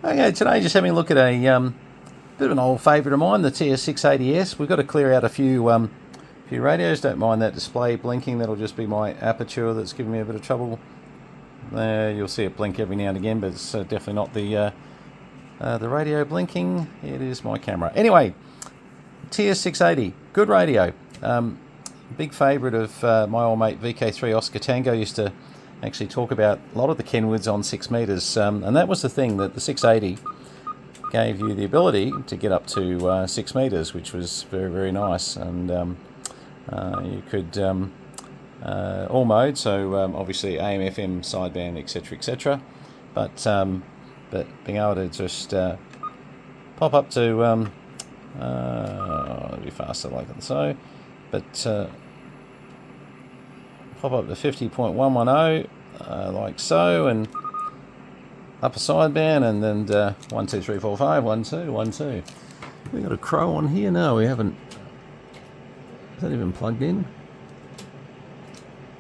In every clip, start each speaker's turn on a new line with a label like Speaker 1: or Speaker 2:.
Speaker 1: Okay, today just having a look at a bit of an old favourite of mine, the TS680S. We've got to clear out a few radios. Don't mind that display blinking. That'll just be my aperture that's giving me a bit of trouble. You'll see it blink every now and again, but it's definitely not the radio blinking. It is my camera. Anyway, TS680, good radio. Big favourite of my old mate VK3 Oscar Tango. Used to actually talk about a lot of the Kenwoods on 6 metres, and that was the thing, that the 680 gave you the ability to get up to 6 metres, which was very, very nice. And you could all mode, so obviously AM, FM, sideband, etc., etc. But being able to just pop up to it'll be faster like that, so, but pop up to 50.110 like so, and up a sideband, and then 1 2 3 4 5 1 2 1 2. We got a crow on here? No, we haven't. Is that even plugged in?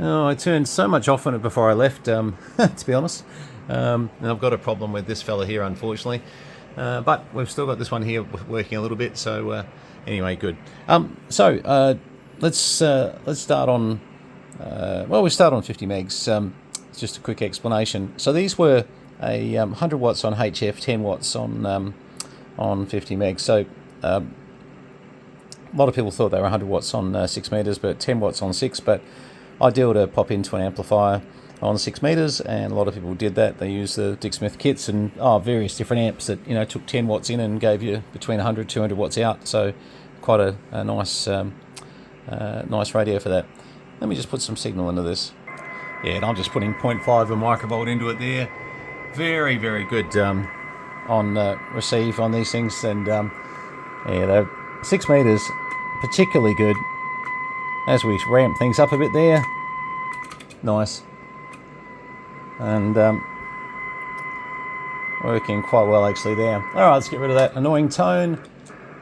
Speaker 1: Oh, I turned so much off on it before I left, to be honest. And I've got a problem with this fella here, unfortunately. But we've still got this one here working a little bit, so anyway, good. Let's start on. We start on 50 megs. Just a quick explanation. So these were a 100 watts on HF, 10 watts on 50 megs. So a lot of people thought they were 100 watts on 6 metres, but 10 watts on 6. But ideal to pop into an amplifier on 6 metres, and a lot of people did that. They used the Dick Smith kits and various different amps that took 10 watts in and gave you between 100 200 watts out. So quite a nice nice radio for that. Let me just put some signal into this. Yeah, and I'm just putting 0.5 of a microvolt into it there. Very, very good on receive on these things, and they're 6 metres, particularly good. As we ramp things up a bit there, nice, and working quite well actually there. All right, let's get rid of that annoying tone,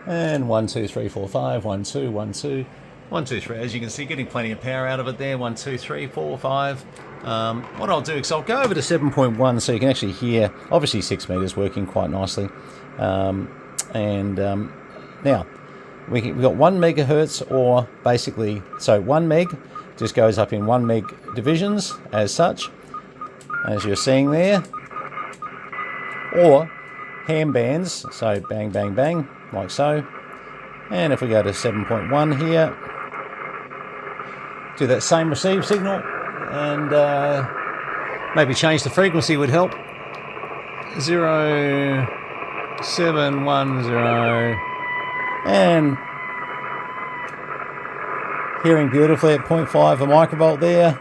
Speaker 1: and 1 2 3 4 5 1 2 1 2 1 2 3. As you can see, getting plenty of power out of it there. 1 2 3 4 5. What I'll do is I'll go over to 7.1 so you can actually hear. Obviously 6 metres working quite nicely, now we've got 1 megahertz, or basically, so 1 meg just goes up in 1 meg divisions as such, as you're seeing there, or ham bands, so bang bang bang like so. And if we go to 7.1 here, do that same receive signal, and maybe change the frequency would help. 0710, and hearing beautifully at 0.5 a microvolt there.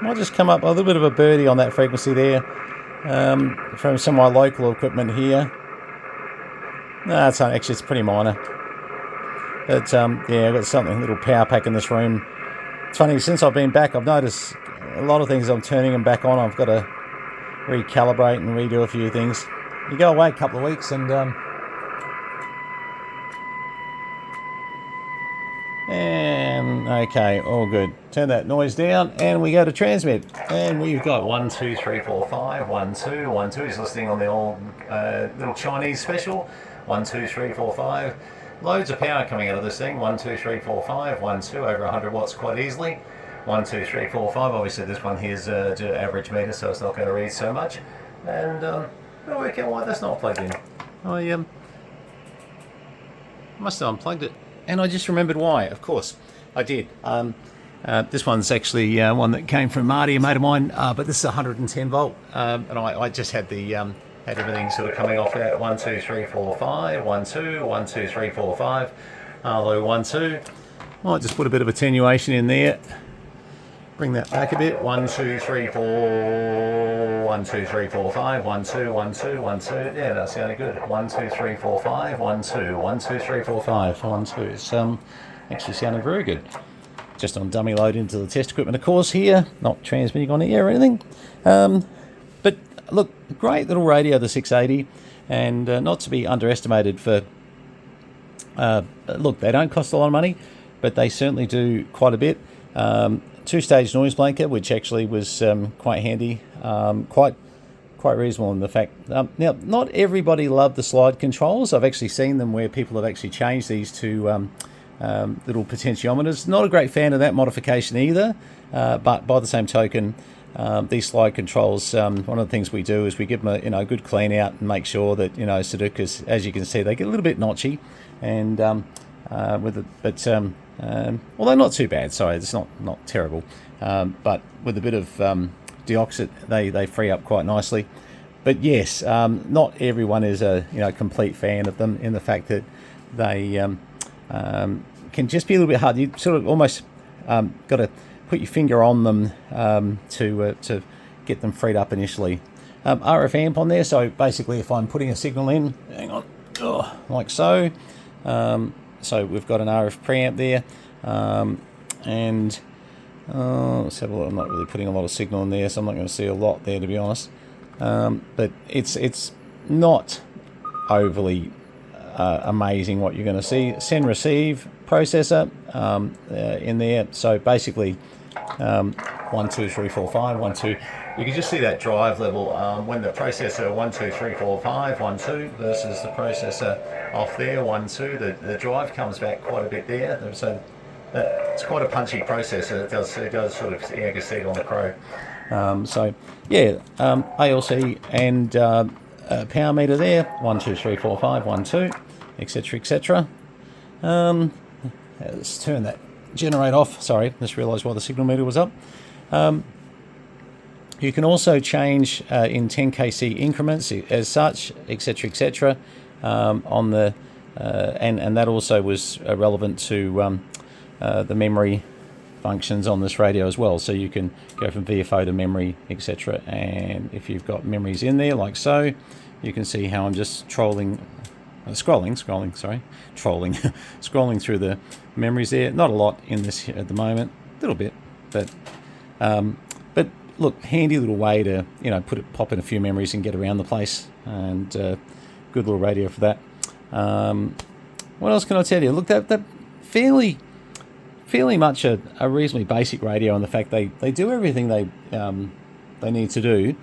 Speaker 1: Might just come up a little bit of a birdie on that frequency there, from some of my local equipment here. No, it's pretty minor. But I've got something, a little power pack in this room. It's funny, since I've been back, I've noticed a lot of things I'm turning them back on. I've got to recalibrate and redo a few things. You go away a couple of weeks, and okay, all good. Turn that noise down, and we go to transmit, and we've got 1 2 3 4 5 1 2 1 2. He's listening on the old little Chinese special. 1 2 3 4 5. Loads of power coming out of this thing. 1 2 3 4 5 1 2, over 100 watts quite easily. 1 2 3 4 5. Obviously this one here's to average meter, so it's not going to read so much. And I'll work out why that's not plugged in. I must have unplugged it, and I just remembered why. Of course I did. This one's actually one that came from Marty, a mate of mine, but this is 110 volt, and I just had the had everything sort of coming off that. 1 2 3 4 5 1 2 1 2 3 4 5. Hello, 1 2. Might just put a bit of attenuation in there. Bring that back a bit. 1 2 3 4 1 2 3 4 5 1 2 1 2 1 2. Yeah, that's sounding good. 1 2 3 4 5 1 2 1 2 3 4 5 1 2. It's actually sounding very good. Just on dummy load into the test equipment, of course, here, not transmitting on air or anything. But look, great little radio, the 680, and not to be underestimated for. Look, they don't cost a lot of money, but they certainly do quite a bit. two-stage noise blanker, which actually was quite handy, quite reasonable in the fact. Now, not everybody loved the slide controls. I've actually seen them where people have actually changed these to little potentiometers. Not a great fan of that modification either, but by the same token, these slide controls, one of the things we do is we give them a good clean out and make sure that Sudokus, as you can see, they get a little bit notchy, and although not too bad. Sorry, it's not terrible, but with a bit of deoxit, they free up quite nicely. But yes, not everyone is a complete fan of them, in the fact that they can just be a little bit hard. You sort of almost got to put your finger on them to get them freed up initially. RF amp on there, so basically if I'm putting a signal in, hang on, like so, so we've got an RF preamp there, and let's have a look. I'm not really putting a lot of signal in there, so I'm not going to see a lot there, to be honest. But it's not overly amazing what you're going to see. Send receive processor in there, so basically 1 2 3 4 5 1 2. You can just see that drive level when the processor 1 2 3 4 5 1 2 versus the processor off there 1 2. The drive comes back quite a bit there, so it's quite a punchy processor. It does sort of, I can see it on the Pro. So yeah, ALC and power meter there, 1 2 3 4 5 1 2, etc etc. Let's turn that generate off. Sorry, just realised why the signal meter was up. You can also change in 10 kc increments as such, etc etc. On the and that also was relevant to the memory functions on this radio as well. So you can go from VFO to memory, etc. And if you've got memories in there like so, you can see how I'm just scrolling through the memories there. Not a lot in this at the moment, a little bit, but look, handy little way to pop in a few memories and get around the place, and good little radio for that. What else can I tell you? Look, that fairly much a reasonably basic radio, in the fact they do everything they need to do.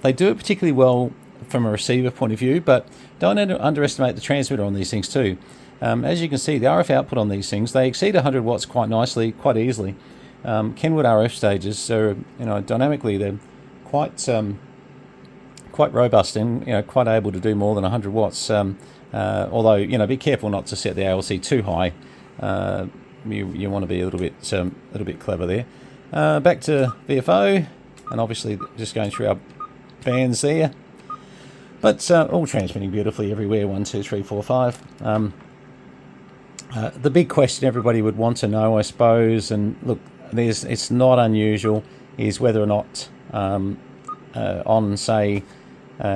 Speaker 1: They do it particularly well from a receiver point of view, but don't underestimate the transmitter on these things too. As you can see, the RF output on these things, they exceed 100 watts quite nicely, quite easily. Kenwood RF stages are, dynamically they're quite robust and quite able to do more than 100 watts. Although be careful not to set the ALC too high. You want to be a little bit clever there. Back to VFO, and obviously just going through our bands there, but all transmitting beautifully everywhere. 1 2 3 4 5. The big question everybody would want to know, I suppose, and look, it's not unusual, is whether or not on say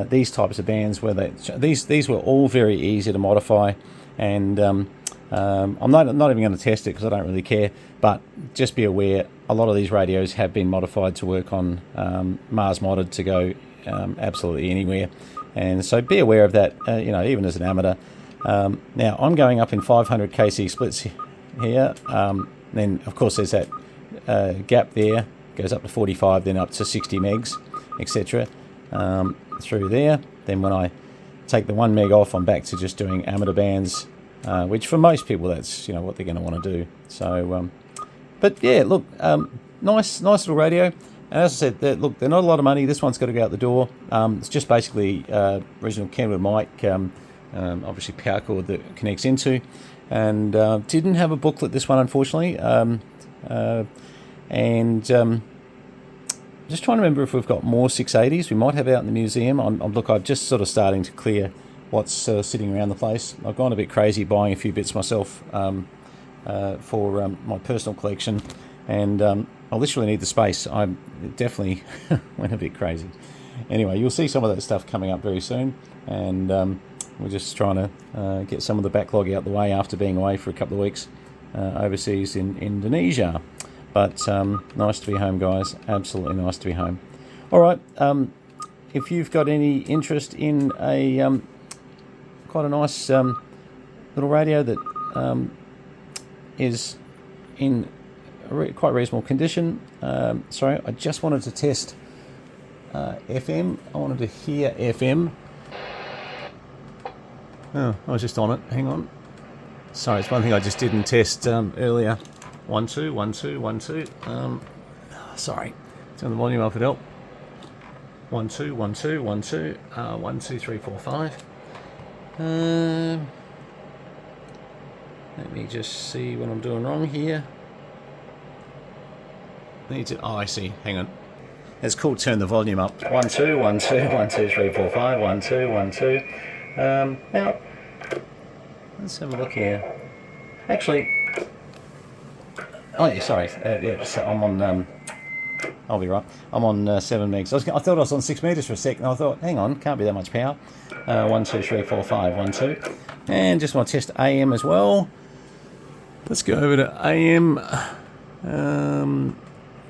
Speaker 1: these types of bands, where these were all very easy to modify, and I'm not even going to test it because I don't really care, but just be aware a lot of these radios have been modified to work on Mars modded to go absolutely anywhere, and so be aware of that, even as an amateur. Now I'm going up in 500 kc splits here, then of course there's that gap there, goes up to 45, then up to 60 megs, etc. Through there. Then when I take the 1 meg off, I'm back to just doing amateur bands, which for most people that's what they're going to want to do. So but yeah, look, nice little radio, and as I said, look, they're not a lot of money. This one's got to go out the door. It's just basically original Kenwood mic, obviously power cord that connects into, and didn't have a booklet, this one, unfortunately. Just trying to remember if we've got more 680s. We might have out in the museum. I'm just sort of starting to clear what's sitting around the place. I've gone a bit crazy buying a few bits myself for my personal collection, and I literally need the space. I definitely went a bit crazy. Anyway, you'll see some of that stuff coming up very soon, and we're just trying to get some of the backlog out the way after being away for a couple of weeks overseas in Indonesia. But nice to be home, guys. Absolutely nice to be home. All right. If you've got any interest in a quite a nice little radio that is in quite reasonable condition. Sorry, I just wanted to test FM. I wanted to hear FM. Oh, I was just on it. Hang on. Sorry, it's one thing I just didn't test earlier. 1 2 1 2 1 2. Sorry, turn the volume up a help. 1 2 1 2 1 2 1 2 3 4 5. Let me just see what I'm doing wrong here. Need to. Oh, I see. Hang on. It's called turn the volume up. 1 2 1 2 1 2 3 4 5 1 2 1 2. Now let's have a look here. Actually, oh yeah, sorry. Yeah, so I'm on. I'll be right. I'm on 7 megs. I thought I was on 6 meters for a second. I thought, hang on, can't be that much power. 1 2 3 4 5 1 2, and just want to test AM as well. Let's go over to AM.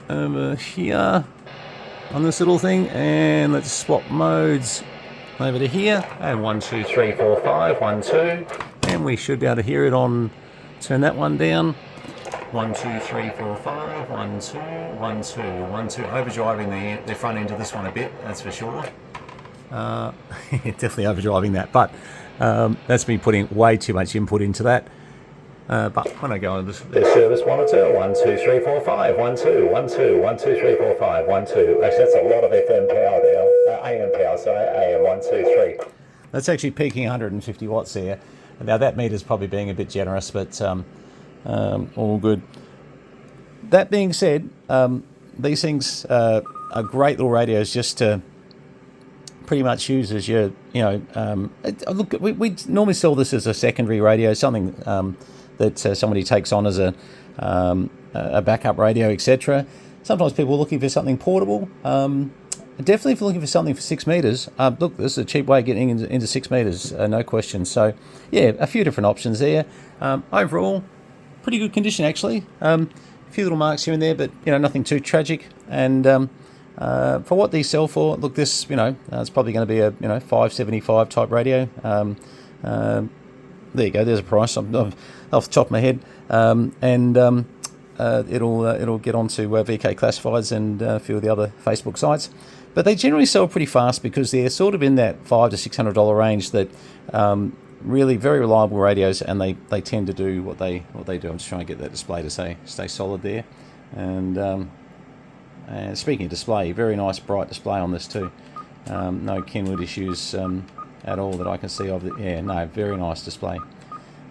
Speaker 1: Over here on this little thing, and let's swap modes over to here, and 1 2 3 4 5 1 2, and we should be able to hear it on. Turn that one down. 1 2 3 4 5 1 2 1 2 1 2. Overdriving the front end of this one a bit, that's for sure. Definitely overdriving that, but that's me putting way too much input into that. But when I go on the service monitor, 1 2 3 4 5 1 2 1 2 1 2 3 4 5 1 2. Actually, that's a lot of FM power there. AM power, sorry. AM 1 2 3. That's actually peaking 150 watts there. Now that meter's probably being a bit generous, but all good. That being said, these things are great little radios just to pretty much use as your, look, we normally sell this as a secondary radio, something that somebody takes on as a backup radio, etc. Sometimes people are looking for something portable. Definitely if you're looking for something for 6 meters, look, this is a cheap way of getting into 6 meters, no question. So, yeah, a few different options there. Overall, pretty good condition actually. A few little marks here and there, but nothing too tragic. And for what these sell for, look, this it's probably going to be a $575 type radio. There you go. There's a price off the top of my head, and it'll get onto VK Classifieds and a few of the other Facebook sites. But they generally sell pretty fast because they're sort of in that $500 to $600 range. That really very reliable radios, and they tend to do what they do. I'm just trying to get that display to stay solid there. And speaking of display, very nice bright display on this too. No Kenwood issues at all that I can see of it. Yeah, no, very nice display.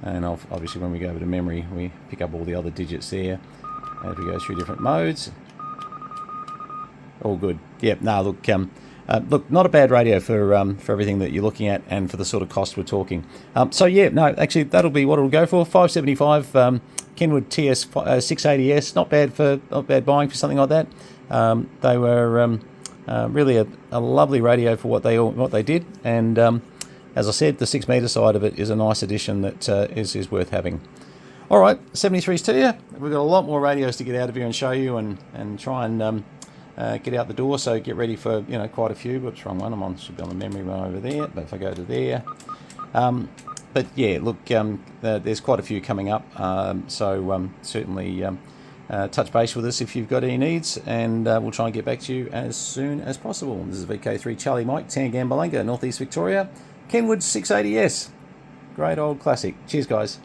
Speaker 1: And obviously when we go over to memory, we pick up all the other digits there. As we go through different modes, all good. Yep. No, look, not a bad radio for everything that you're looking at and for the sort of cost we're talking. So yeah, no, actually that'll be what it'll go for. $575. Kenwood TS680S. Not bad buying for something like that. They were really a lovely radio for what they did, and as I said, the 6 meter side of it is a nice addition that is worth having. All right, 73s to you. We've got a lot more radios to get out of here and show you, and try and get out the door. So get ready for quite a few. Whoops, wrong one. Should be on the memory one over there. But if I go to there, but yeah, look, there's quite a few coming up. So certainly touch base with us if you've got any needs, and we'll try and get back to you as soon as possible. This is VK3 Charlie Mike, Tangambalanga, Northeast Victoria, Kenwood 680S. Great old classic. Cheers, guys.